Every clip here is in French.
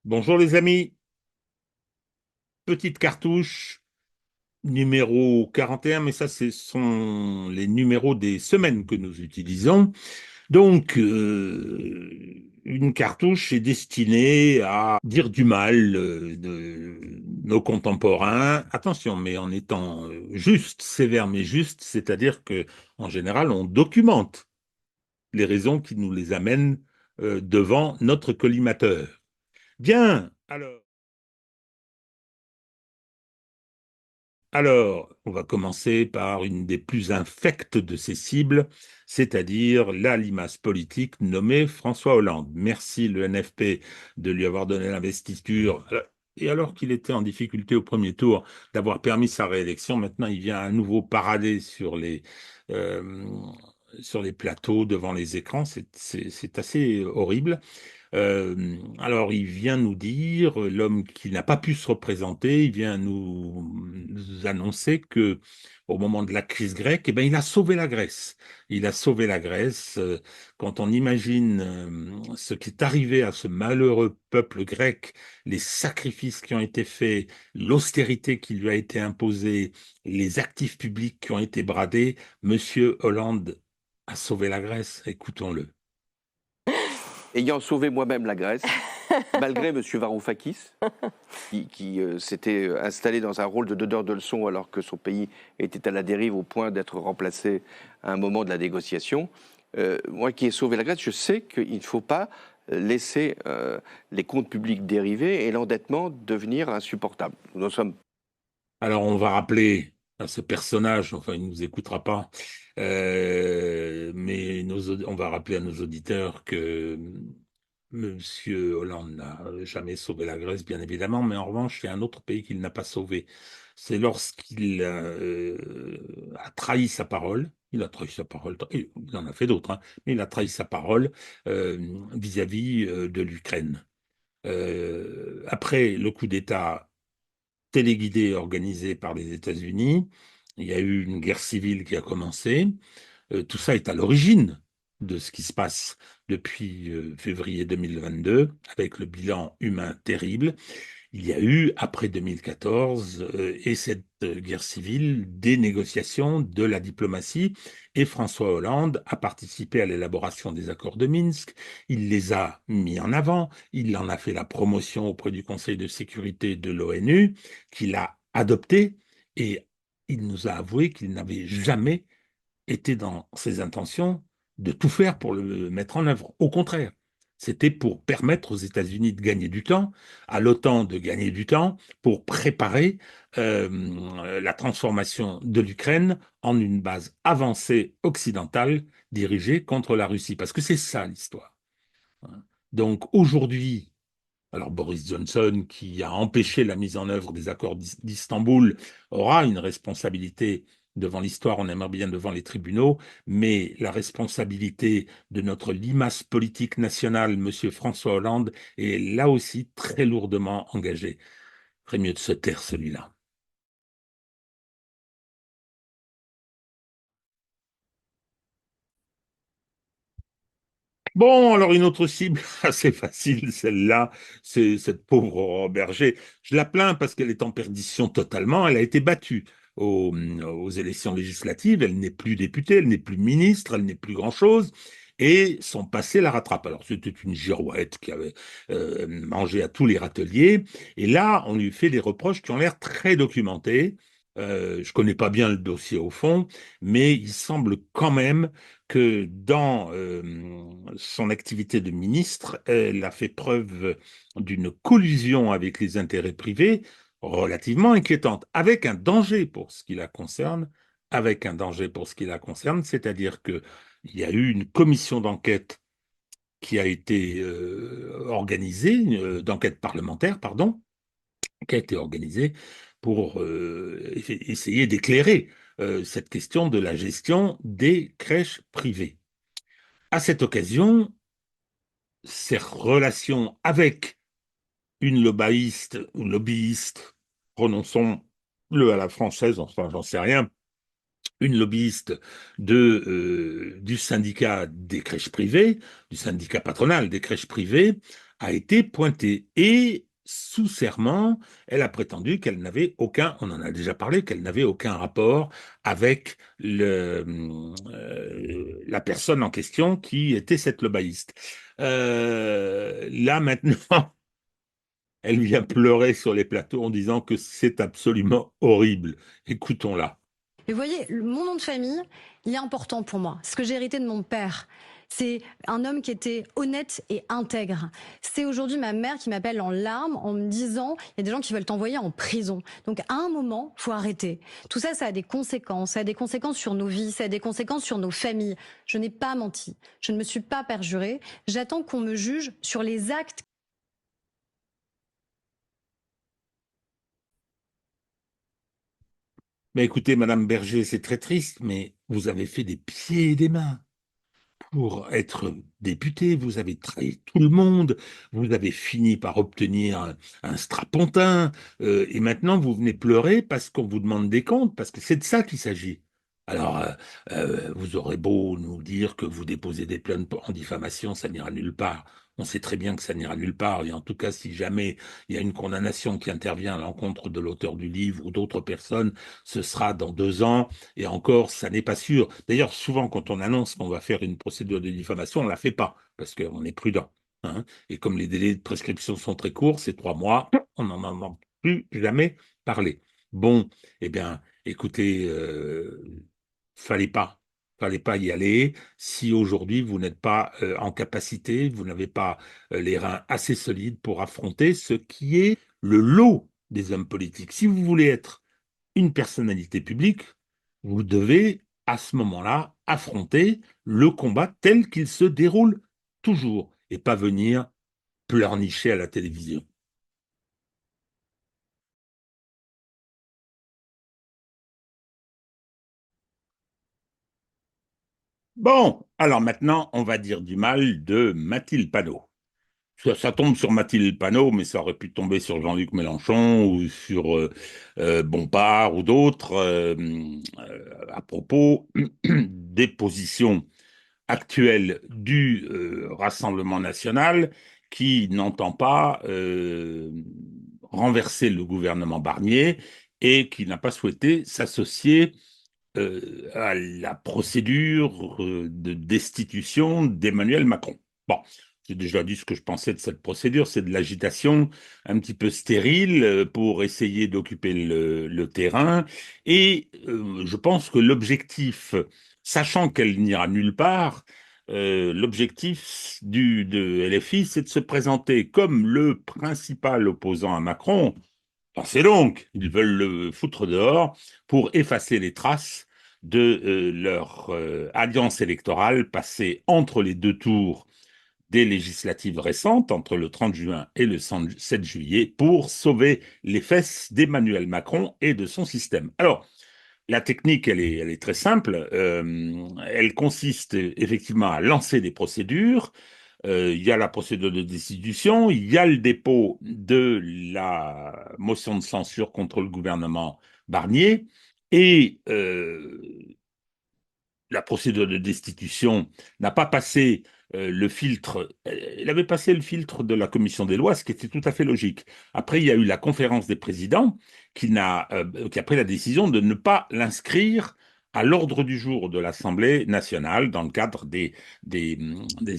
Bonjour les amis, petite cartouche, numéro 41, mais ça ce sont les numéros des semaines que nous utilisons. Donc, une cartouche est destinée à dire du mal de nos contemporains. Attention, mais en étant juste, sévère mais juste, c'est-à-dire que en général, on documente les raisons qui nous les amènent devant notre collimateur. Bien, alors, on va commencer par une des plus infectes de ces cibles, c'est-à-dire la limace politique nommée François Hollande. Merci le NFP de lui avoir donné l'investiture. Et alors qu'il était en difficulté au premier tour, d'avoir permis sa réélection, maintenant il vient à nouveau parader euh, sur les plateaux, devant les écrans. C'est assez horrible. Alors, il vient nous dire, l'homme qui n'a pas pu se représenter, il vient nous annoncer que au moment de la crise grecque, eh ben, il a sauvé la Grèce. Il a sauvé la Grèce. Quand on imagine ce qui est arrivé à ce malheureux peuple grec, les sacrifices qui ont été faits, l'austérité qui lui a été imposée, les actifs publics qui ont été bradés, Monsieur Hollande a sauvé la Grèce. Écoutons-le. Ayant sauvé moi-même la Grèce, malgré M. Varoufakis, qui s'était installé dans un rôle de donneur de leçons alors que son pays était à la dérive au point d'être remplacé à un moment de la négociation, moi qui ai sauvé la Grèce, je sais qu'il ne faut pas laisser les comptes publics dériver et l'endettement devenir insupportable. Nous sommes. Alors, on va rappeler à ce personnage, enfin, il ne nous écoutera pas, mais on va rappeler à nos auditeurs que Monsieur Hollande n'a jamais sauvé la Grèce, bien évidemment, mais en revanche, il y a un autre pays qu'il n'a pas sauvé. C'est lorsqu'il a trahi sa parole. Il a trahi sa parole, il en a fait d'autres, hein, mais il a trahi sa parole vis-à-vis de l'Ukraine. Après le coup d'État téléguidé organisé par les États-Unis. Il y a eu une guerre civile qui a commencé. Tout ça est à l'origine de ce qui se passe depuis février 2022, avec le bilan humain terrible. Il y a eu, après 2014 et cette guerre civile, des négociations, de la diplomatie, et François Hollande a participé à l'élaboration des accords de Minsk. Il les a mis en avant, il en a fait la promotion auprès du Conseil de sécurité de l'ONU, qu'il a adopté, et il nous a avoué qu'il n'avait jamais était dans ses intentions de tout faire pour le mettre en œuvre. Au contraire, c'était pour permettre aux États-Unis de gagner du temps, à l'OTAN de gagner du temps, pour préparer la transformation de l'Ukraine en une base avancée occidentale dirigée contre la Russie. Parce que c'est ça l'histoire. Donc aujourd'hui, alors Boris Johnson, qui a empêché la mise en œuvre des accords d'Istanbul, aura une responsabilité devant l'histoire, on aimerait bien devant les tribunaux, mais la responsabilité de notre limace politique nationale, Monsieur François Hollande, est là aussi très lourdement engagée. Il ferait mieux de se taire celui-là. Bon, alors une autre cible assez facile, celle-là, c'est cette pauvre Aurore Berger. Je la plains parce qu'elle est en perdition totalement. Elle a été battue aux élections législatives. Elle n'est plus députée, elle n'est plus ministre, elle n'est plus grand-chose. Et son passé la rattrape. Alors c'était une girouette qui avait mangé à tous les râteliers. Et là, on lui fait des reproches qui ont l'air très documentés. Je connais pas bien le dossier au fond, mais il semble quand même que dans son activité de ministre, elle a fait preuve d'une collusion avec les intérêts privés relativement inquiétante, avec un danger pour ce qui la concerne, avec un danger pour ce qui la concerne, c'est-à-dire que il y a eu une commission d'enquête qui a été organisée, d'enquête parlementaire, pardon, qui a été organisée pour essayer d'éclairer cette question de la gestion des crèches privées. À cette occasion, ses relations avec une lobbyiste ou lobbyiste, prononçons-le à la française, enfin j'en sais rien, une lobbyiste du syndicat des crèches privées, du syndicat patronal des crèches privées, a été pointée. Et sous serment, elle a prétendu qu'elle n'avait aucun, on en a déjà parlé, qu'elle n'avait aucun rapport avec la personne en question qui était cette lobbyiste. Là maintenant, elle vient pleurer sur les plateaux en disant que c'est absolument horrible. Écoutons-la. Mais vous voyez, mon nom de famille, il est important pour moi. Ce que j'ai hérité de mon père. C'est un homme qui était honnête et intègre. C'est aujourd'hui ma mère qui m'appelle en larmes en me disant il y a des gens qui veulent t'envoyer en prison. Donc à un moment, faut arrêter. Tout ça, ça a des conséquences. Ça a des conséquences sur nos vies, ça a des conséquences sur nos familles. Je n'ai pas menti. Je ne me suis pas perjurée. J'attends qu'on me juge sur les actes. Mais écoutez, Madame Berger, c'est très triste, mais vous avez fait des pieds et des mains pour être député, vous avez trahi tout le monde, vous avez fini par obtenir un strapontin, et maintenant vous venez pleurer parce qu'on vous demande des comptes, parce que c'est de ça qu'il s'agit. Alors, vous aurez beau nous dire que vous déposez des plaintes en diffamation, ça n'ira nulle part. On sait très bien que ça n'ira nulle part. Et en tout cas, si jamais il y a une condamnation qui intervient à l'encontre de l'auteur du livre ou d'autres personnes, ce sera dans 2 ans. Et encore, ça n'est pas sûr. D'ailleurs, souvent, quand on annonce qu'on va faire une procédure de diffamation, on ne la fait pas, parce qu'on est prudent, hein. Et comme les délais de prescription sont très courts, c'est 3 mois, on n'en entend plus jamais parler. Bon, eh bien, écoutez, fallait fallait pas y aller. Si aujourd'hui vous n'êtes pas en capacité, vous n'avez pas les reins assez solides pour affronter ce qui est le lot des hommes politiques. Si vous voulez être une personnalité publique, vous devez à ce moment-là affronter le combat tel qu'il se déroule toujours et pas venir pleurnicher à la télévision. Bon, alors maintenant, on va dire du mal de Mathilde Panot. Ça tombe sur Mathilde Panot, mais ça aurait pu tomber sur Jean-Luc Mélenchon ou sur Bompard ou d'autres à propos des positions actuelles du Rassemblement national qui n'entend pas renverser le gouvernement Barnier et qui n'a pas souhaité s'associer à la procédure de destitution d'Emmanuel Macron. Bon, j'ai déjà dit ce que je pensais de cette procédure, c'est de l'agitation un petit peu stérile pour essayer d'occuper le terrain. Et je pense que l'objectif, sachant qu'elle n'ira nulle part, l'objectif de LFI, c'est de se présenter comme le principal opposant à Macron. C'est donc, ils veulent le foutre dehors pour effacer les traces de leur alliance électorale passée entre les deux tours des législatives récentes, entre le 30 juin et le 7 juillet, pour sauver les fesses d'Emmanuel Macron et de son système. Alors, la technique, elle est très simple. Elle consiste effectivement à lancer des procédures. Il y a la procédure de destitution, il y a le dépôt de la motion de censure contre le gouvernement Barnier, et la procédure de destitution n'a pas passé le filtre, elle avait passé le filtre de la commission des lois, ce qui était tout à fait logique. Après, il y a eu la conférence des présidents qui a pris la décision de ne pas l'inscrire à l'ordre du jour de l'Assemblée nationale dans le cadre des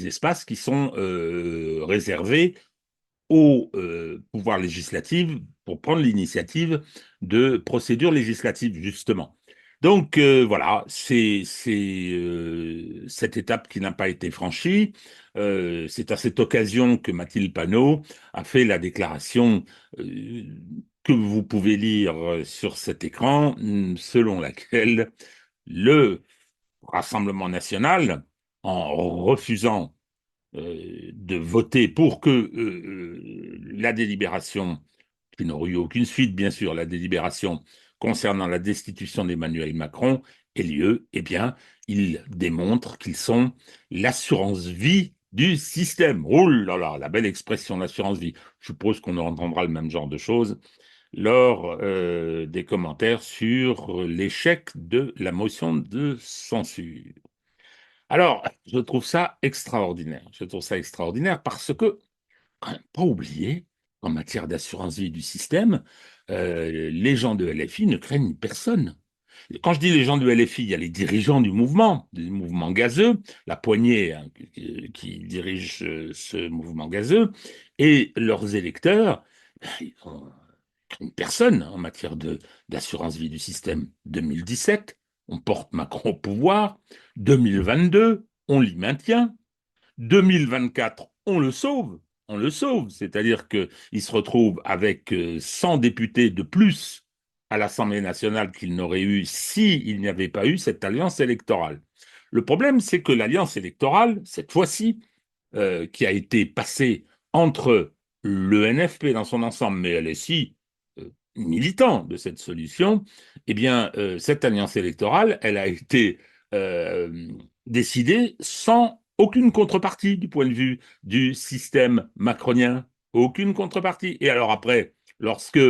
espaces qui sont réservés au pouvoir législatif pour prendre l'initiative de procédures législatives, justement. Donc voilà, c'est cette étape qui n'a pas été franchie. C'est à cette occasion que Mathilde Panot a fait la déclaration euh, que vous pouvez lire sur cet écran, selon laquelle le Rassemblement national, en refusant de voter pour que la délibération, qui n'aurait eu aucune suite, bien sûr, la délibération concernant la destitution d'Emmanuel Macron ait lieu, eh bien, ils démontrent qu'ils sont l'assurance vie du système. Oh là là, la belle expression, l'assurance vie. Je suppose qu'on entendra le même genre de choses lors des commentaires sur l'échec de la motion de censure. Alors, je trouve ça extraordinaire. Je trouve ça extraordinaire parce que quand même pas oublier qu'en matière d'assurance vie du système, les gens de LFI ne craignent personne. Quand je dis les gens du LFI, il y a les dirigeants du mouvement gazeux, la poignée hein, qui dirige ce mouvement gazeux, et leurs électeurs, ils ont une personne en matière d'assurance vie du système. 2017, on porte Macron au pouvoir. 2022, on l'y maintient. 2024, on le sauve. On le sauve. C'est-à-dire qu'il se retrouve avec 100 députés de plus à l'Assemblée nationale qu'il n'aurait eu s'il n'y avait pas eu cette alliance électorale. Le problème, c'est que l'alliance électorale, cette fois-ci, qui a été passée entre le NFP dans son ensemble, mais LSI, militant de cette solution, eh bien, cette alliance électorale, elle a été euh, décidée sans aucune contrepartie du point de vue du système macronien. Aucune contrepartie. Et alors après, lorsque,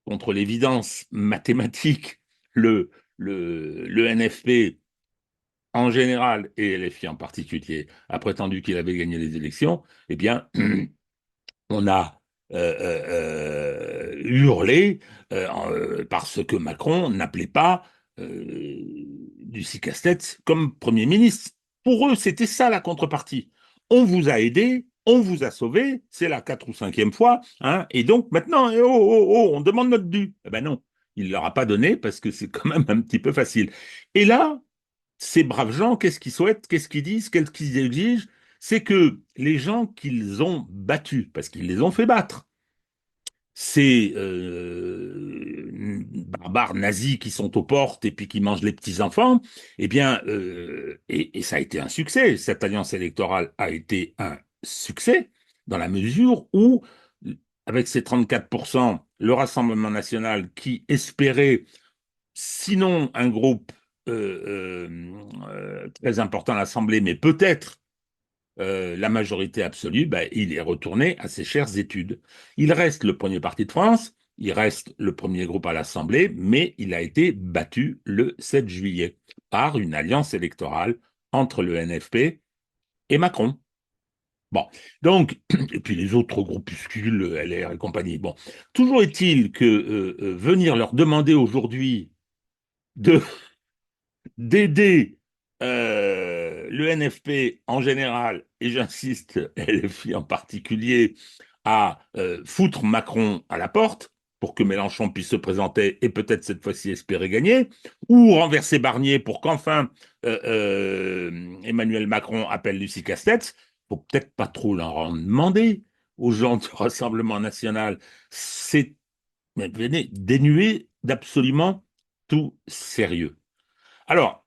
contre l'évidence mathématique, le NFP en général et LFI en particulier a prétendu qu'il avait gagné les élections, eh bien, on a hurlé parce que Macron n'appelait pas Lucie Castex comme Premier ministre. Pour eux, c'était ça la contrepartie. On vous a aidé, on vous a sauvé, c'est la 4e ou 5e fois, hein, et donc maintenant, on demande notre dû. Eh ben non, il ne leur a pas donné parce que c'est quand même un petit peu facile. Et là, ces braves gens, qu'est-ce qu'ils souhaitent, qu'est-ce qu'ils disent, qu'est-ce qu'ils exigent? C'est que les gens qu'ils ont battus, parce qu'ils les ont fait battre, ces barbares nazis qui sont aux portes et puis qui mangent les petits-enfants, eh bien, et ça a été un succès. Cette alliance électorale a été un succès dans la mesure où, avec ces 34%, le Rassemblement national qui espérait sinon un groupe très important à l'Assemblée, mais peut-être la majorité absolue, ben, il est retourné à ses chères études. Il reste le premier parti de France, il reste le premier groupe à l'Assemblée, mais il a été battu le 7 juillet par une alliance électorale entre le NFP et Macron. Bon, donc, et puis les autres groupuscules, LR et compagnie. Bon, toujours est-il que venir leur demander aujourd'hui de d'aider le NFP en général, et j'insiste, LFI en particulier, à foutre Macron à la porte pour que Mélenchon puisse se présenter et peut-être cette fois-ci espérer gagner, ou renverser Barnier pour qu'enfin Emmanuel Macron appelle Lucie Castex, faut peut-être pas trop leur en demander aux gens du Rassemblement national. C'est dénué d'absolument tout sérieux. Alors,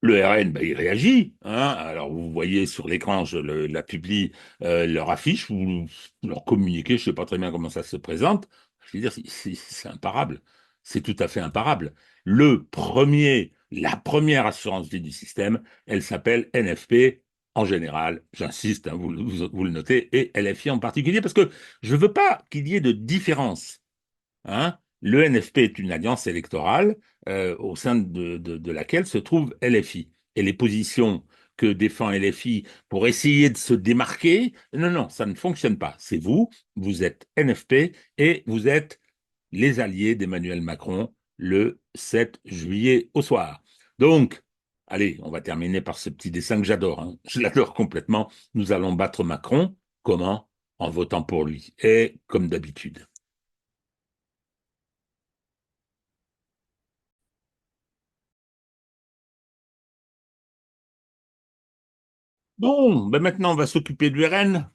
le RN, ben, il réagit. Hein. Alors, vous voyez sur l'écran, la publie, leur affiche ou leur communiqué, je ne sais pas très bien comment ça se présente. Je veux dire, c'est imparable. C'est tout à fait imparable. La première assurance vie du système, elle s'appelle NFP en général. J'insiste, hein, vous le notez, et LFI en particulier, parce que je ne veux pas qu'il y ait de différence. Hein. Le NFP est une alliance électorale au sein de laquelle se trouve LFI. Et les positions que défend LFI pour essayer de se démarquer, non, non, ça ne fonctionne pas. C'est vous, vous êtes NFP et vous êtes les alliés d'Emmanuel Macron le 7 juillet au soir. Donc, allez, on va terminer par ce petit dessin que j'adore. Hein. Je l'adore complètement. Nous allons battre Macron. Comment? En votant pour lui. Et comme d'habitude. Bon, ben maintenant on va s'occuper du RN.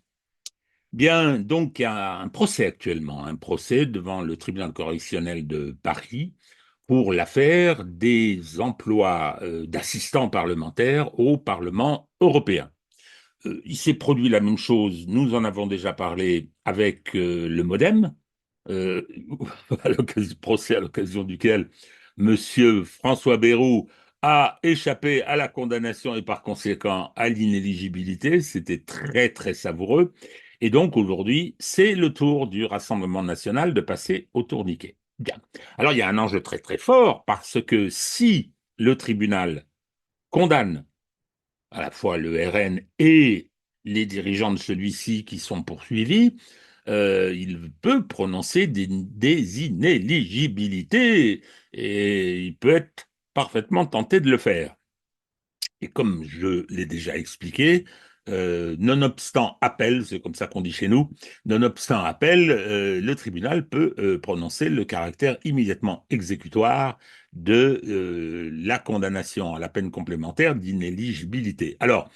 Bien, donc il y a un procès actuellement, un procès devant le tribunal correctionnel de Paris pour l'affaire des emplois d'assistants parlementaires au Parlement européen. Il s'est produit la même chose, nous en avons déjà parlé avec le MoDem, euh, à l'occasion du procès à l'occasion duquel Monsieur François Bayrou a échappé à la condamnation et par conséquent à l'inéligibilité. C'était très, très savoureux. Et donc aujourd'hui, c'est le tour du Rassemblement national de passer au tourniquet. Bien. Alors il y a un enjeu très, très fort parce que si le tribunal condamne à la fois le RN et les dirigeants de celui-ci qui sont poursuivis, il peut prononcer des inéligibilités et il peut être parfaitement tenté de le faire. Et comme je l'ai déjà expliqué, nonobstant appel, c'est comme ça qu'on dit chez nous, nonobstant appel, le tribunal peut prononcer le caractère immédiatement exécutoire de la condamnation à la peine complémentaire d'inéligibilité. Alors,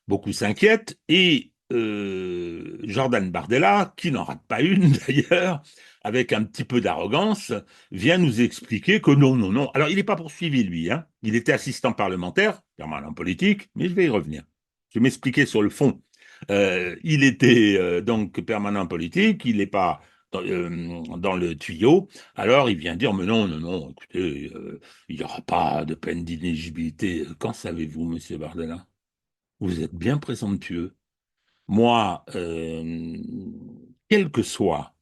beaucoup s'inquiètent et Jordan Bardella, qui n'en rate pas une d'ailleurs, avec un petit peu d'arrogance, vient nous expliquer que non, non, non. Alors, il n'est pas poursuivi, lui. Hein. Il était assistant parlementaire, permanent politique, mais je vais y revenir. Je vais m'expliquer sur le fond. Il était donc permanent politique, il n'est pas dans le tuyau. Alors, il vient dire, mais non, non, non, écoutez, il n'y aura pas de peine d'inéligibilité. Qu'en savez-vous, monsieur Bardella? Vous êtes bien présomptueux. Moi, quelles que soient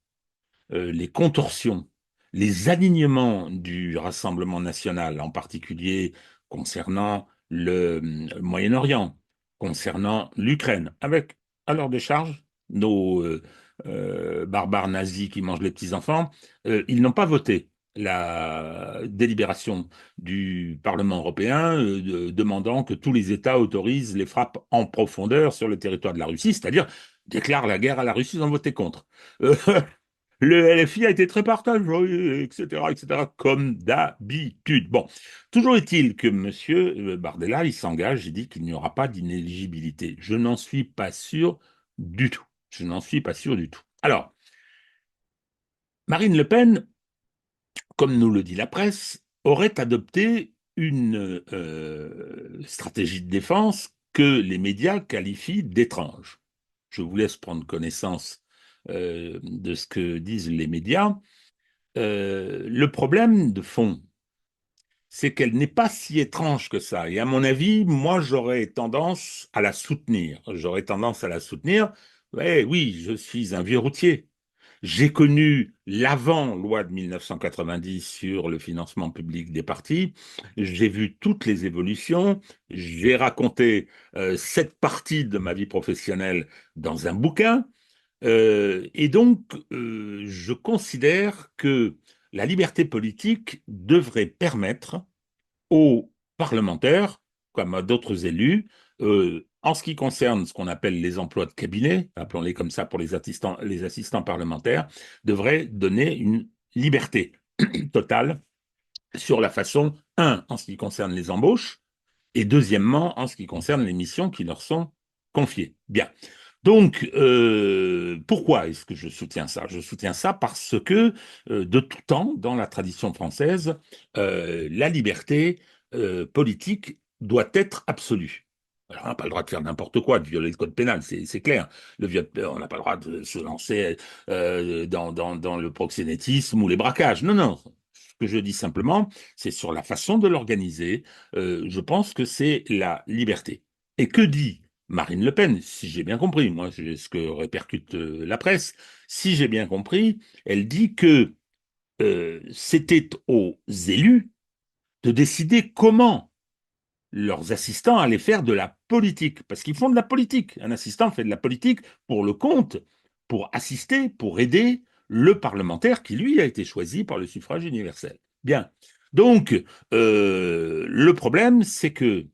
les contorsions, les alignements du Rassemblement national, en particulier concernant le Moyen-Orient, concernant l'Ukraine, avec à leur décharge nos barbares nazis qui mangent les petits-enfants, ils n'ont pas voté la délibération du Parlement européen demandant que tous les États autorisent les frappes en profondeur sur le territoire de la Russie, c'est-à-dire déclarent la guerre à la Russie, ils ont voté contre. Le LFI a été très partagé, etc., etc., comme d'habitude. Bon, toujours est-il que M. Bardella, il s'engage, il dit qu'il n'y aura pas d'inéligibilité. Je n'en suis pas sûr du tout. Je n'en suis pas sûr du tout. Alors, Marine Le Pen, comme nous le dit la presse, aurait adopté une stratégie de défense que les médias qualifient d'étrange. Je vous laisse prendre connaissance de ce que disent les médias. Le problème de fond, c'est qu'elle n'est pas si étrange que ça. Et à mon avis, moi, j'aurais tendance à la soutenir. J'aurais tendance à la soutenir. Ouais, oui, je suis un vieux routier. J'ai connu l'avant-loi de 1990 sur le financement public des partis. J'ai vu toutes les évolutions. J'ai raconté cette partie de ma vie professionnelle dans un bouquin. Et donc, je considère que la liberté politique devrait permettre aux parlementaires, comme à d'autres élus, en ce qui concerne ce qu'on appelle les emplois de cabinet, appelons-les comme ça pour les assistants parlementaires, devrait donner une liberté totale sur la façon, en ce qui concerne les embauches, et deuxièmement, en ce qui concerne les missions qui leur sont confiées. Bien. Donc, pourquoi est-ce que je soutiens ça? Je soutiens ça parce que, de tout temps, dans la tradition française, la liberté politique doit être absolue. Alors, on n'a pas le droit de faire n'importe quoi, de violer le code pénal, c'est clair. On n'a pas le droit de se lancer dans le proxénétisme ou les braquages. Non, non. Ce que je dis simplement, c'est sur la façon de l'organiser. Je pense que c'est la liberté. Et que dit Marine Le Pen, si j'ai bien compris, moi, c'est ce que répercute la presse, si j'ai bien compris, elle dit que c'était aux élus de décider comment leurs assistants allaient faire de la politique, parce qu'ils font de la politique. Un assistant fait de la politique pour le compte, pour assister, pour aider le parlementaire qui, lui, a été choisi par le suffrage universel. Bien. Donc, le problème, c'est que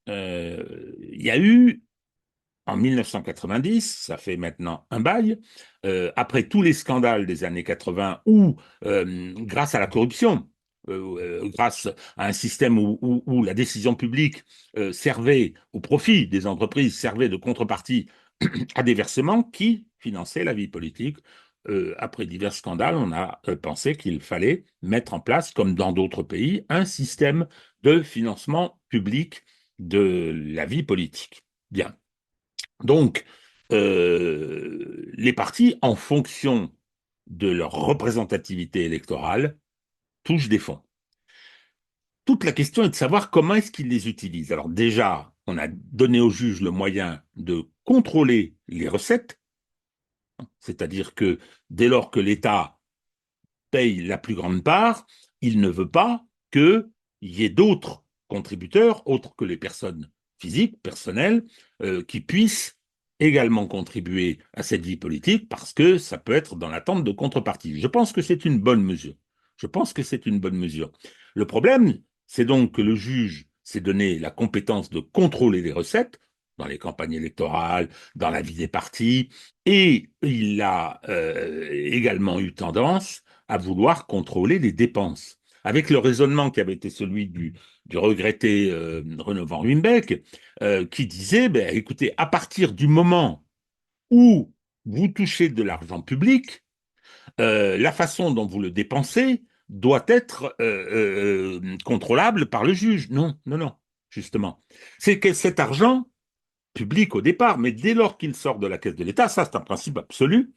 il y a eu en 1990, ça fait maintenant un bail, après tous les scandales des années 80 où, grâce à la corruption, grâce à un système où la décision publique servait au profit des entreprises, servait de contrepartie à des versements qui finançaient la vie politique. Après divers scandales, on a pensé qu'il fallait mettre en place, comme dans d'autres pays, un système de financement public de la vie politique. Bien. Donc, les partis, en fonction de leur représentativité électorale, touchent des fonds. Toute la question est de savoir comment est-ce qu'ils les utilisent. Alors déjà, on a donné au juge le moyen de contrôler les recettes, c'est-à-dire que dès lors que l'État paye la plus grande part, il ne veut pas qu'il y ait d'autres contributeurs, autres que les personnes physiques, personnelles, qui puissent également contribuer à cette vie politique parce que ça peut être dans l'attente de contrepartie. Je pense que c'est une bonne mesure. Je pense que c'est une bonne mesure. Le problème, c'est donc que le juge s'est donné la compétence de contrôler les recettes dans les campagnes électorales, dans la vie des partis, et il a également eu tendance à vouloir contrôler les dépenses. Avec le raisonnement qui avait été celui du regretté René van Wimbeck, qui disait, ben, écoutez, à partir du moment où vous touchez de l'argent public, la façon dont vous le dépensez doit être contrôlable par le juge. Non, non, non, justement. C'est que cet argent public au départ, mais dès lors qu'il sort de la caisse de l'État, ça c'est un principe absolu,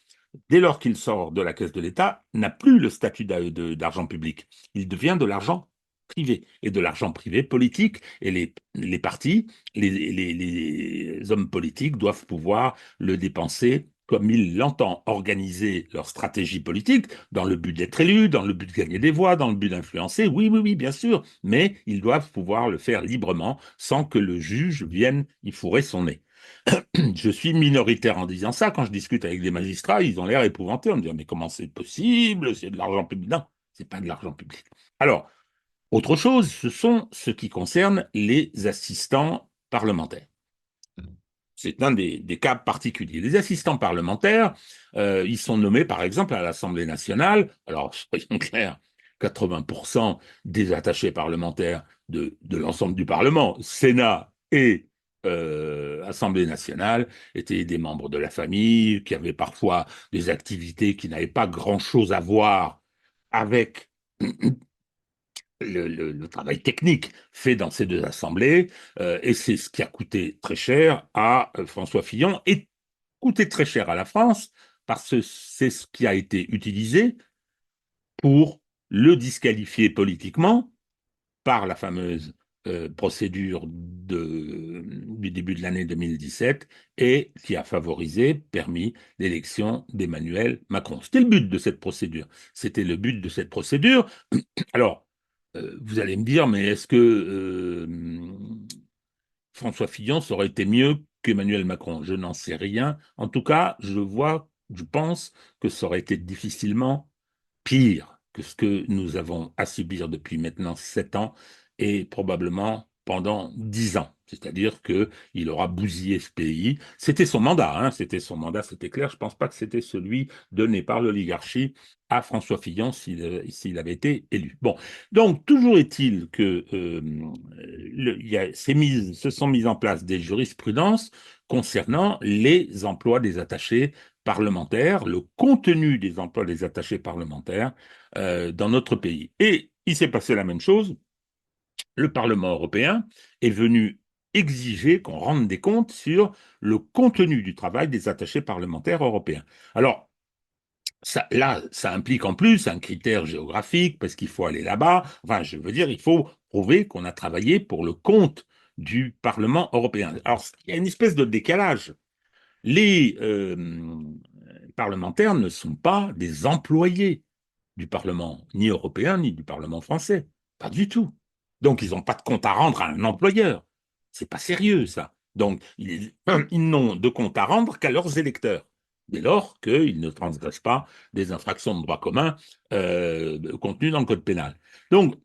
dès lors qu'il sort de la caisse de l'État, n'a plus le statut d'argent public. Il devient de l'argent privé, et de l'argent privé politique, et les partis, les hommes politiques doivent pouvoir le dépenser comme ils l'entendent, organiser leur stratégie politique dans le but d'être élu, dans le but de gagner des voix, dans le but d'influencer, oui, oui, oui, bien sûr, mais ils doivent pouvoir le faire librement sans que le juge vienne y fourrer son nez. Je suis minoritaire en disant ça. Quand je discute avec des magistrats, ils ont l'air épouvantés en me disant mais comment c'est possible? C'est de l'argent public. Non, c'est pas de l'argent public. Alors, autre chose, ce sont ce qui concerne les assistants parlementaires. C'est un des cas particuliers. Les assistants parlementaires, ils sont nommés par exemple à l'Assemblée nationale. Alors, soyons clairs, 80% des attachés parlementaires de l'ensemble du Parlement, Sénat et Assemblée nationale, étaient des membres de la famille, qui avaient parfois des activités qui n'avaient pas grand-chose à voir avec le travail technique fait dans ces deux assemblées, et c'est ce qui a coûté très cher à François Fillon et coûté très cher à la France, parce que c'est ce qui a été utilisé pour le disqualifier politiquement par la fameuse procédure du début de l'année 2017 et qui a permis l'élection d'Emmanuel Macron. C'était le but de cette procédure. C'était le but de cette procédure. Alors, vous allez me dire, mais est-ce que François Fillon ça aurait été mieux qu'Emmanuel Macron? Je n'en sais rien. En tout cas, je pense que ça aurait été difficilement pire que ce que nous avons à subir depuis maintenant 7 ans et probablement pendant 10 ans. C'est-à-dire qu'il aura bousillé ce pays. C'était son mandat, hein, c'était son mandat, c'était clair. Je ne pense pas que c'était celui donné par l'oligarchie à François Fillon s'il avait été élu. Bon, donc toujours est-il que se sont mises en place des jurisprudences concernant les emplois des attachés parlementaires, le contenu des emplois des attachés parlementaires dans notre pays. Et il s'est passé la même chose. Le Parlement européen est venu exiger qu'on rende des comptes sur le contenu du travail des attachés parlementaires européens. Alors, ça implique en plus un critère géographique parce qu'il faut aller là-bas. Enfin, je veux dire, il faut prouver qu'on a travaillé pour le compte du Parlement européen. Alors, il y a une espèce de décalage. Les parlementaires ne sont pas des employés du Parlement, ni européen, ni du Parlement français. Pas du tout. Donc, ils n'ont pas de compte à rendre à un employeur. C'est pas sérieux, ça. Donc, ils n'ont de compte à rendre qu'à leurs électeurs, dès lors qu'ils ne transgressent pas des infractions de droit commun contenues dans le code pénal. Donc,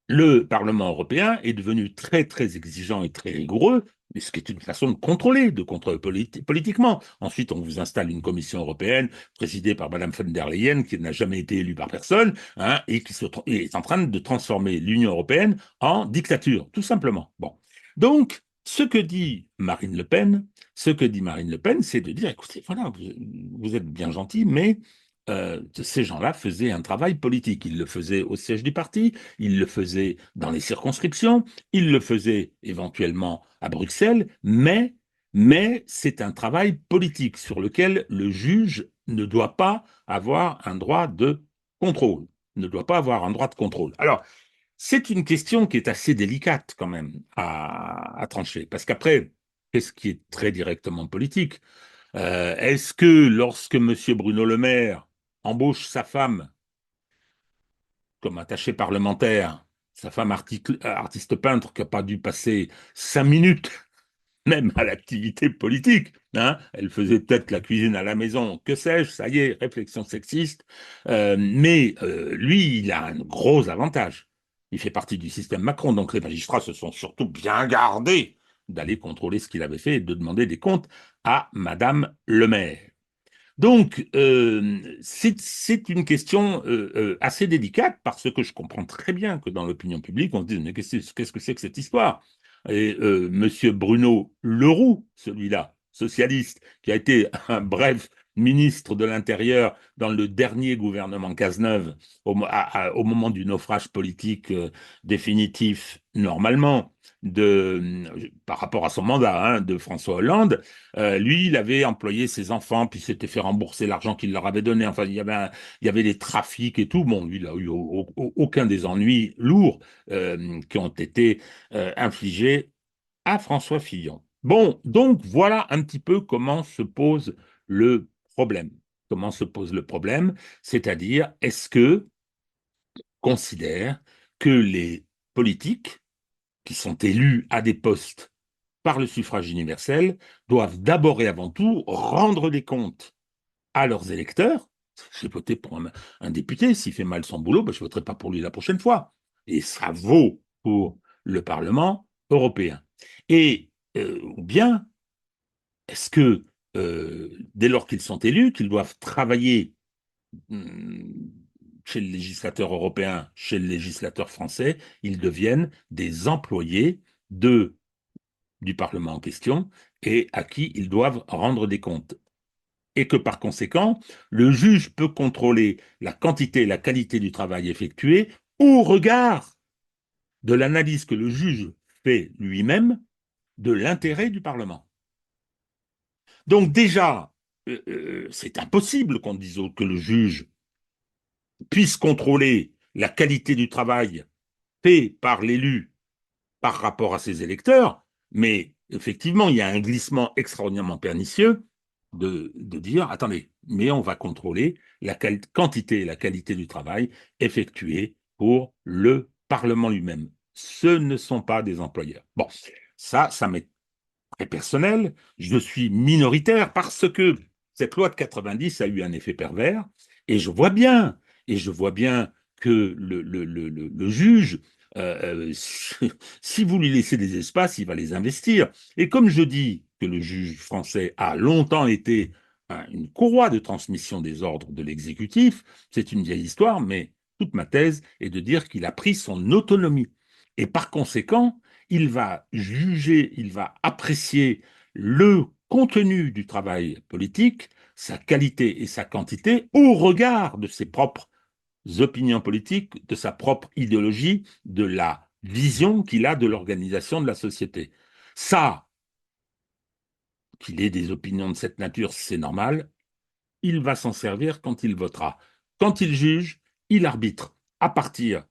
le Parlement européen est devenu très, très exigeant et très rigoureux, ce qui est une façon de contrôler politiquement. Ensuite, on vous installe une commission européenne présidée par Mme von der Leyen, qui n'a jamais été élue par personne, hein, et qui est en train de transformer l'Union européenne en dictature, tout simplement. Bon. Donc, ce que dit Marine Le Pen, c'est de dire, écoutez, voilà, vous êtes bien gentil, mais ces gens-là faisaient un travail politique. Ils le faisaient au siège du parti, ils le faisaient dans les circonscriptions, ils le faisaient éventuellement à Bruxelles, mais c'est un travail politique sur lequel le juge ne doit pas avoir un droit de contrôle, ne doit pas avoir un droit de contrôle. Alors, c'est une question qui est assez délicate quand même à trancher, parce qu'après, qu'est-ce qui est très directement politique? Est-ce que lorsque M. Bruno Le Maire embauche sa femme comme attachée parlementaire, sa femme artiste peintre qui n'a pas dû passer 5 minutes même à l'activité politique. Hein. Elle faisait peut-être la cuisine à la maison, que sais-je, ça y est, réflexion sexiste. Mais lui, il a un gros avantage. Il fait partie du système Macron, donc les magistrats se sont surtout bien gardés d'aller contrôler ce qu'il avait fait et de demander des comptes à Madame le maire. Donc, c'est une question assez délicate parce que je comprends très bien que dans l'opinion publique, on se dise, mais qu'est-ce que c'est que cette histoire? Et Monsieur Bruno Leroux, celui-là, socialiste, qui a été un bref ministre de l'Intérieur dans le dernier gouvernement Cazeneuve, au moment du naufrage politique définitif, normalement, par rapport à son mandat de François Hollande, lui, il avait employé ses enfants, puis s'était fait rembourser l'argent qu'il leur avait donné. Enfin, il y avait des trafics et tout. Bon, lui, il n'a eu aucun des ennuis lourds qui ont été infligés à François Fillon. Bon, donc voilà un petit peu comment se pose le problème. Comment se pose le problème, c'est-à-dire, est-ce que considère que les politiques qui sont élus à des postes par le suffrage universel doivent d'abord et avant tout rendre des comptes à leurs électeurs. J'ai voté pour un député, s'il fait mal son boulot, ben je ne voterai pas pour lui la prochaine fois. Et ça vaut pour le Parlement européen. Et ou bien, est-ce que dès lors qu'ils sont élus, qu'ils doivent travailler chez le législateur européen, chez le législateur français, ils deviennent des employés de du Parlement en question et à qui ils doivent rendre des comptes. Et que par conséquent, le juge peut contrôler la quantité et la qualité du travail effectué au regard de l'analyse que le juge fait lui-même de l'intérêt du Parlement. Donc déjà, c'est impossible qu'on dise que le juge puisse contrôler la qualité du travail fait par l'élu par rapport à ses électeurs, mais effectivement, il y a un glissement extraordinairement pernicieux de dire, attendez, mais on va contrôler la quantité et la qualité du travail effectué pour le Parlement lui-même. Ce ne sont pas des employeurs. Bon, ça m'est très personnel. Je suis minoritaire parce que cette loi de 90 a eu un effet pervers et je vois bien, que le juge, si vous lui laissez des espaces, il va les investir. Et comme je dis que le juge français a longtemps été une courroie de transmission des ordres de l'exécutif, c'est une vieille histoire, mais toute ma thèse est de dire qu'il a pris son autonomie. Et par conséquent, il va juger, il va apprécier le contenu du travail politique, sa qualité et sa quantité au regard de ses propres opinions politiques, de sa propre idéologie, de la vision qu'il a de l'organisation de la société. Ça, qu'il ait des opinions de cette nature, c'est normal, il va s'en servir quand il votera. Quand il juge, il arbitre à partir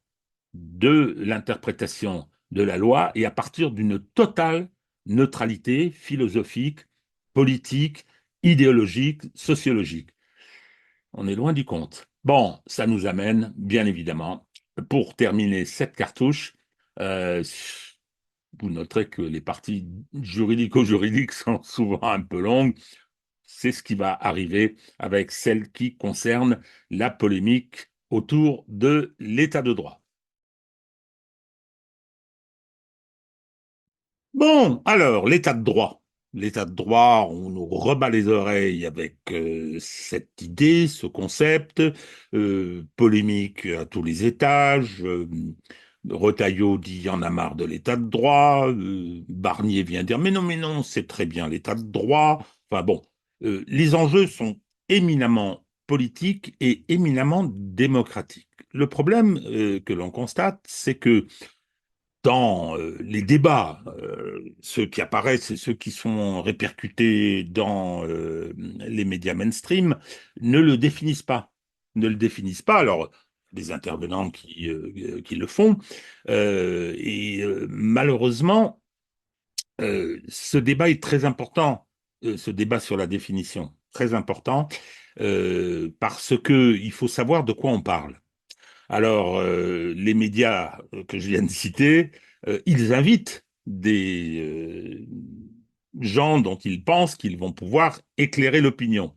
de l'interprétation de la loi et à partir d'une totale neutralité philosophique, politique, idéologique, sociologique. On est loin du compte. Bon, ça nous amène, bien évidemment, pour terminer cette cartouche, euh, vous noterez que les parties juridico-juridiques sont souvent un peu longues. C'est ce qui va arriver avec celle qui concerne la polémique autour de l'état de droit. Bon, alors, l'état de droit. L'état de droit, on nous rebat les oreilles avec cette idée, ce concept, polémique à tous les étages. Retailleau dit il y en a marre de l'état de droit. Barnier vient dire mais non, c'est très bien l'état de droit. Enfin bon, les enjeux sont éminemment politiques et éminemment démocratiques. Le problème que l'on constate, c'est que dans les débats, ceux qui apparaissent et ceux qui sont répercutés dans les médias mainstream ne le définissent pas. Ne le définissent pas. Alors, des intervenants qui le font. Malheureusement, ce débat est très important, ce débat sur la définition, très important, parce que il faut savoir de quoi on parle. Alors, les médias que je viens de citer, ils invitent gens dont ils pensent qu'ils vont pouvoir éclairer l'opinion.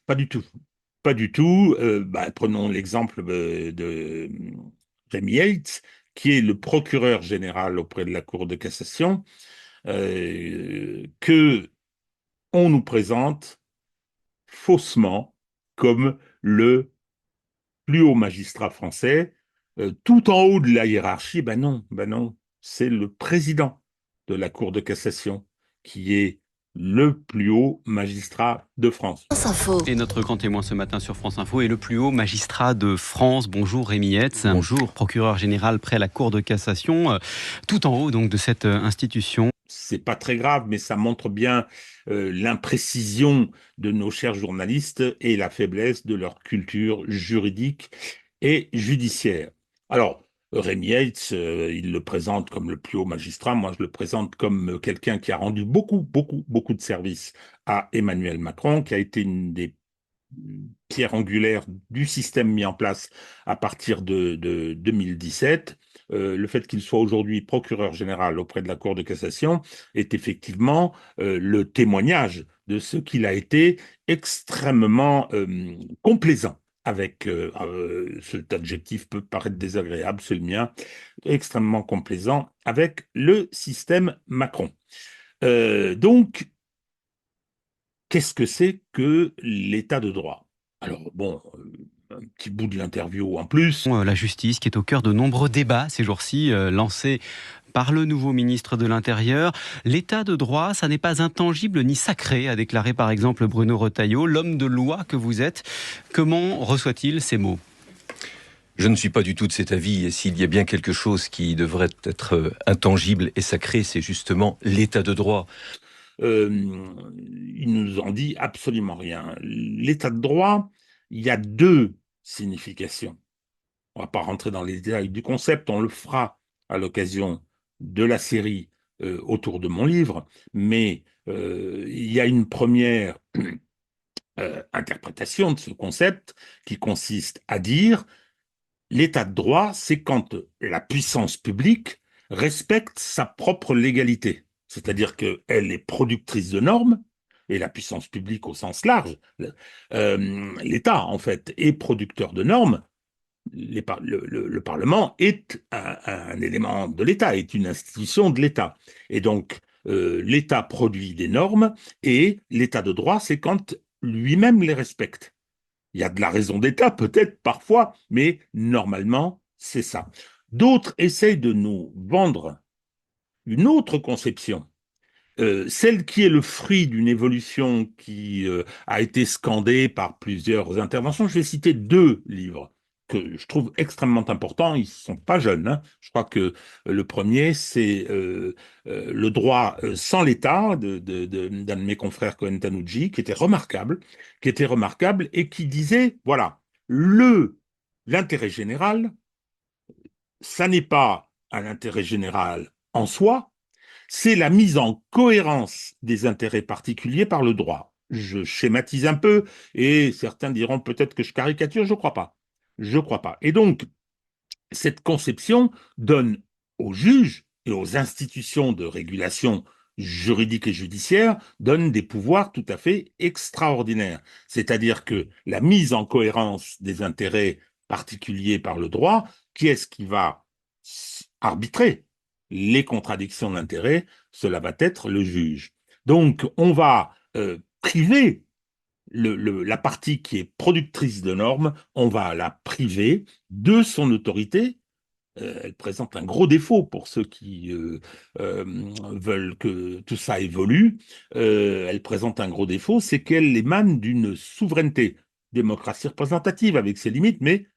Pas du tout. Pas du tout. Prenons l'exemple de Rémi Yates, qui est le procureur général auprès de la Cour de cassation, que on nous présente faussement comme le plus haut magistrat français, tout en haut de la hiérarchie. Ben non, c'est le président de la Cour de cassation qui est le plus haut magistrat de France. France Info. Et notre grand témoin ce matin sur France Info est le plus haut magistrat de France. Bonjour Rémi Yates. Bonjour. Procureur général près la Cour de cassation, tout en haut donc de cette institution. C'est pas très grave, mais ça montre bien l'imprécision de nos chers journalistes et la faiblesse de leur culture juridique et judiciaire. Alors, Rémi Yates, il le présente comme le plus haut magistrat. Moi, je le présente comme quelqu'un qui a rendu beaucoup de services à Emmanuel Macron, qui a été une des pierres angulaires du système mis en place à partir de 2017. Le fait qu'il soit aujourd'hui procureur général auprès de la Cour de cassation est effectivement le témoignage de ce qu'il a été extrêmement complaisant avec, cet adjectif peut paraître désagréable, c'est le mien, extrêmement complaisant avec le système Macron. Donc, qu'est-ce que c'est que l'état de droit? Alors, bon, un petit bout de l'interview en plus. La justice qui est au cœur de nombreux débats ces jours-ci, lancés par le nouveau ministre de l'Intérieur. L'état de droit, ça n'est pas intangible ni sacré, a déclaré par exemple Bruno Retailleau, l'homme de loi que vous êtes. Comment reçoit-il ces mots ? Je ne suis pas du tout de cet avis, et s'il y a bien quelque chose qui devrait être intangible et sacré, c'est justement l'état de droit. Il nous en dit absolument rien. L'état de droit, il y a deux significations. On va pas rentrer dans les détails du concept, on le fera à l'occasion de la série autour de mon livre, mais il y a une première interprétation de ce concept qui consiste à dire l'état de droit, c'est quand la puissance publique respecte sa propre légalité, c'est-à-dire qu'elle est productrice de normes, et la puissance publique au sens large, l'État en fait est producteur de normes. Le Parlement est un élément de l'État, est une institution de l'État. Et donc, l'État produit des normes et l'État de droit, c'est quand lui-même les respecte. Il y a de la raison d'État, peut-être parfois, mais normalement, c'est ça. D'autres essayent de nous vendre une autre conception, celle qui est le fruit d'une évolution qui a été scandée par plusieurs interventions. Je vais citer deux livres que je trouve extrêmement importants. Ils ne sont pas jeunes, hein. Je crois que le premier, c'est Le droit sans l'État d'un de mes confrères Cohen Tanouji, qui était remarquable et qui disait, voilà, l'intérêt général, ça n'est pas un intérêt général en soi, c'est la mise en cohérence des intérêts particuliers par le droit. Je schématise un peu et certains diront peut-être que je caricature, je crois pas. Je crois pas. Et donc, cette conception donne aux juges et aux institutions de régulation juridique et judiciaire donne des pouvoirs tout à fait extraordinaires. C'est-à-dire que la mise en cohérence des intérêts particuliers par le droit, qui est-ce qui va arbitrer les contradictions d'intérêts? Cela va être le juge. Donc, on va priver la partie qui est productrice de normes, on va la priver de son autorité. Elle présente un gros défaut pour ceux qui veulent que tout ça évolue. Elle présente un gros défaut, c'est qu'elle émane d'une souveraineté. Démocratie représentative avec ses limites, mais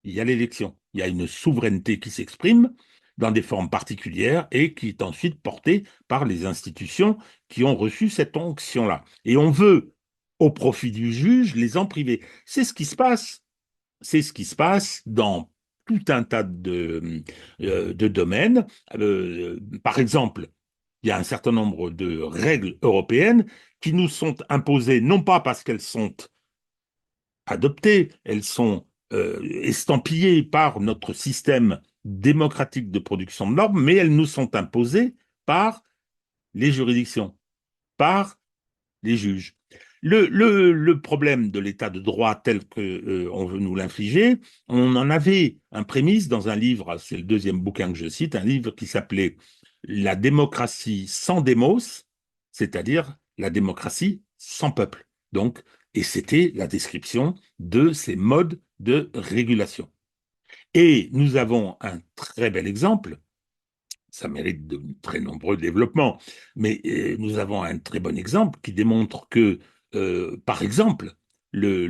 il y a l'élection. Il y a une souveraineté qui s'exprime dans des formes particulières et qui est ensuite portée par les institutions qui ont reçu cette onction-là. Et on veut, au profit du juge, les en priver. C'est ce qui se passe. C'est ce qui se passe dans tout un tas de domaines. Par exemple, il y a un certain nombre de règles européennes qui nous sont imposées, non pas parce qu'elles sont adoptées, elles sont estampillées par notre système démocratique de production de normes, mais elles nous sont imposées par les juridictions. par les juges. Le problème de l'état de droit tel qu'on veut nous l'infliger, on en avait un prémisse dans un livre, c'est le deuxième bouquin que je cite, un livre qui s'appelait La démocratie sans démos, c'est-à-dire la démocratie sans peuple. Donc, et c'était la description de ces modes de régulation. Et nous avons un très bel exemple, ça mérite de très nombreux développements, mais nous avons un très bon exemple qui démontre que, par exemple, le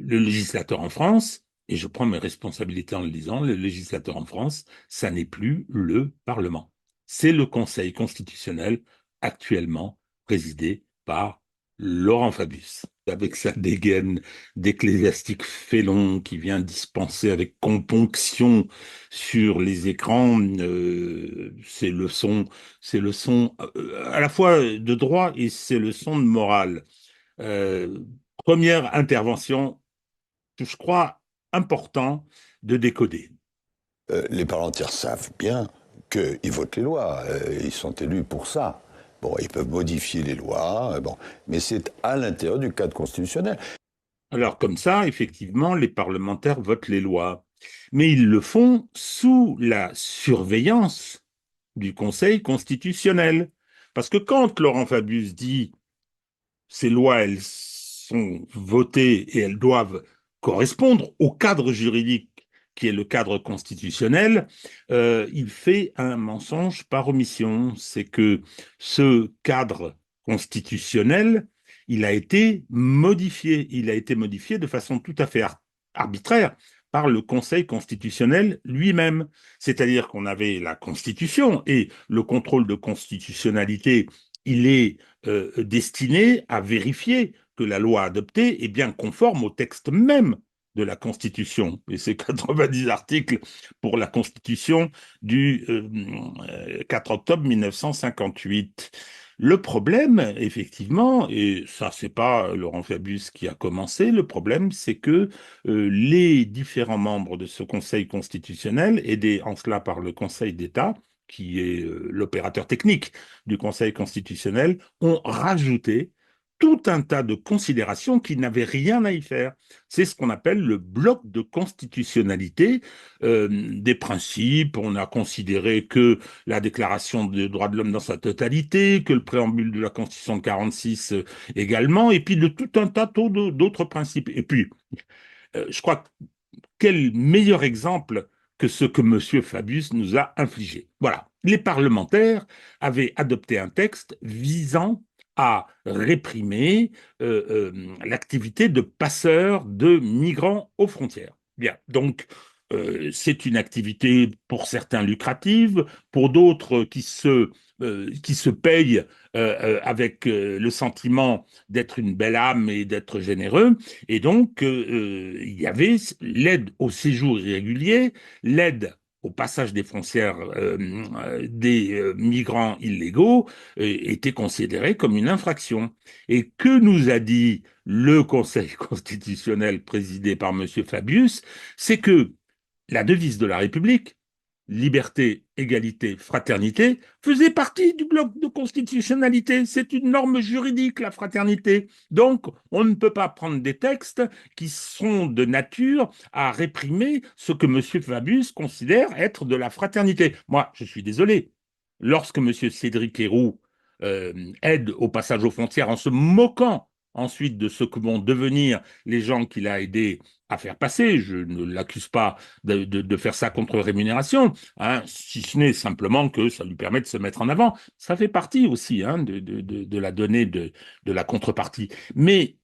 législateur en France, et je prends mes responsabilités en le disant, le législateur en France, ça n'est plus le Parlement. C'est le Conseil constitutionnel actuellement présidé par Laurent Fabius, avec sa dégaine d'ecclésiastique félon qui vient dispenser avec componction sur les écrans, c'est le son à la fois de droit et c'est le son de morale. Euh, Première intervention que je crois important de décoder. Les parlementaires savent bien qu'ils votent les lois. Ils sont élus pour ça. Bon, ils peuvent modifier les lois, bon, mais c'est à l'intérieur du cadre constitutionnel. Alors comme ça, effectivement, les parlementaires votent les lois, mais ils le font sous la surveillance du Conseil constitutionnel. Parce que quand Laurent Fabius dit ces lois, elles sont votées et elles doivent correspondre au cadre juridique qui est le cadre constitutionnel, il fait un mensonge par omission. C'est que ce cadre constitutionnel, il a été modifié. Il a été modifié de façon tout à fait arbitraire par le Conseil constitutionnel lui-même. C'est-à-dire qu'on avait la Constitution et le contrôle de constitutionnalité, il est destiné à vérifier que la loi adoptée est bien conforme au texte même de la Constitution. Et c'est 90 articles pour la Constitution du 4 octobre 1958. Le problème, effectivement, et ça, c'est pas Laurent Fabius qui a commencé, le problème, c'est que les différents membres de ce Conseil constitutionnel, aidés en cela par le Conseil d'État, qui est l'opérateur technique du Conseil constitutionnel, ont rajouté tout un tas de considérations qui n'avaient rien à y faire. C'est ce qu'on appelle le bloc de constitutionnalité des principes. On a considéré que la Déclaration des droits de l'homme dans sa totalité, que le préambule de la Constitution de 46 également, et puis de tout un tas d'autres principes. Et puis, je crois que quel meilleur exemple que ce que M. Fabius nous a infligé. Voilà, les parlementaires avaient adopté un texte visant à réprimer l'activité de passeurs de migrants aux frontières. Bien, donc c'est une activité pour certains lucrative, pour d'autres qui se payent avec le sentiment d'être une belle âme et d'être généreux. Et donc, il y avait l'aide au séjour irrégulier, l'aide au passage des frontières des migrants illégaux était considérée comme une infraction. Et que nous a dit le Conseil constitutionnel présidé par M. Fabius, c'est que la devise de la République, liberté, égalité, fraternité, faisait partie du bloc de constitutionnalité. C'est une norme juridique, la fraternité. Donc, on ne peut pas prendre des textes qui sont de nature à réprimer ce que M. Fabius considère être de la fraternité. Moi, je suis désolé. Lorsque M. Cédric Herrou aide au passage aux frontières en se moquant ensuite de ce que vont devenir les gens qu'il a aidés à faire passer. Je ne l'accuse pas de faire ça contre rémunération, hein, si ce n'est simplement que ça lui permet de se mettre en avant. Ça fait partie aussi hein, de la donnée de la contrepartie. Mais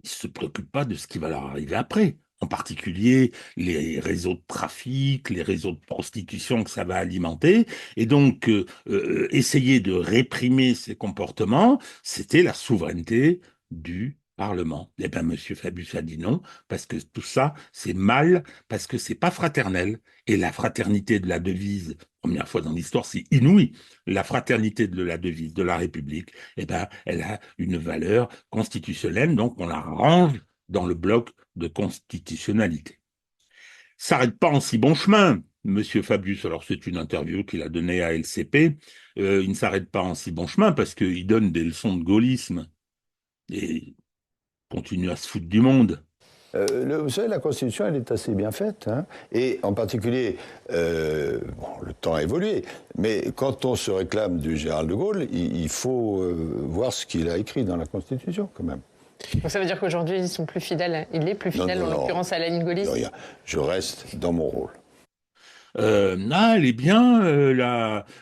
ils ne se préoccupent pas de ce qui va leur arriver après. En particulier les réseaux de trafic, les réseaux de prostitution que ça va alimenter. Et donc, essayer de réprimer ces comportements, c'était la souveraineté du Parlement. Eh bien, M. Fabius a dit non, parce que tout ça, c'est mal, parce que c'est pas fraternel. Et la fraternité de la devise, première fois dans l'histoire, c'est inouï. La fraternité de la devise de la République, eh ben, elle a une valeur constitutionnelle, donc on la range dans le bloc de constitutionnalité. S'arrête pas en si bon chemin. Monsieur Fabius, alors c'est une interview qu'il a donnée à LCP, il ne s'arrête pas en si bon chemin parce qu'il donne des leçons de gaullisme et continue à se foutre du monde. Vous savez, la Constitution, elle est assez bien faite. Hein, et en particulier, bon, le temps a évolué, mais quand on se réclame du général de Gaulle, il faut voir ce qu'il a écrit dans la Constitution, quand même. Donc ça veut dire qu'aujourd'hui, ils sont plus fidèles. Il est plus fidèle, en l'occurrence, à la ligne gaulliste. Non, je reste dans mon rôle. Elle est bien,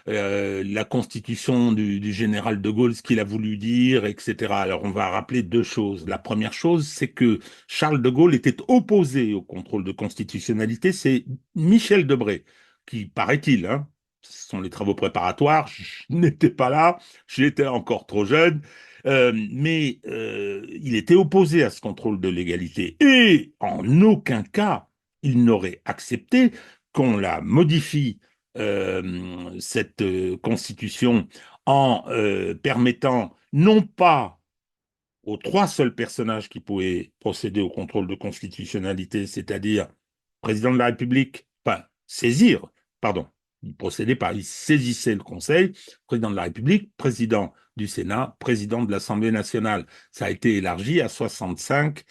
la constitution du général de Gaulle, ce qu'il a voulu dire, etc. Alors, on va rappeler deux choses. La première chose, c'est que Charles de Gaulle était opposé au contrôle de constitutionnalité. C'est Michel Debré, qui, paraît-il, hein, ce sont les travaux préparatoires, je n'étais pas là, j'étais encore trop jeune, mais il était opposé à ce contrôle de légalité. Et en aucun cas, il n'aurait accepté qu'on la modifie, cette constitution, en permettant non pas aux trois seuls personnages qui pouvaient procéder au contrôle de constitutionnalité, c'est-à-dire président de la République, enfin, saisir, pardon, il ne procédait pas, il saisissait le Conseil, président de la République, président du Sénat, président de l'Assemblée nationale. Ça a été élargi à 65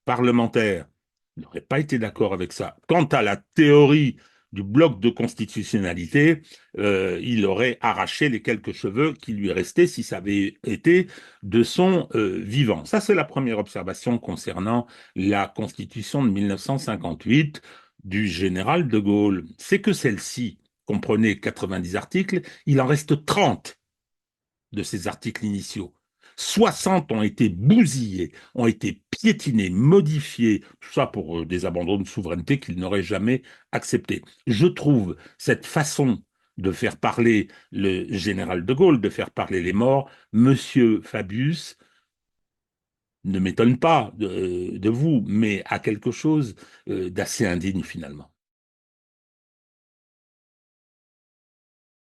parlementaires. Il n'aurait pas été d'accord avec ça. Quant à la théorie du bloc de constitutionnalité, il aurait arraché les quelques cheveux qui lui restaient si ça avait été de son vivant. Ça, c'est la première observation concernant la Constitution de 1958 du général de Gaulle. C'est que celle-ci comprenait 90 articles, il en reste 30 de ces articles initiaux. 60 ont été bousillés, ont été piétinés, modifiés, tout ça pour des abandons de souveraineté qu'ils n'auraient jamais acceptés. Je trouve cette façon de faire parler le général de Gaulle, de faire parler les morts, Monsieur Fabius, ne m'étonne pas de vous, mais à quelque chose d'assez indigne finalement.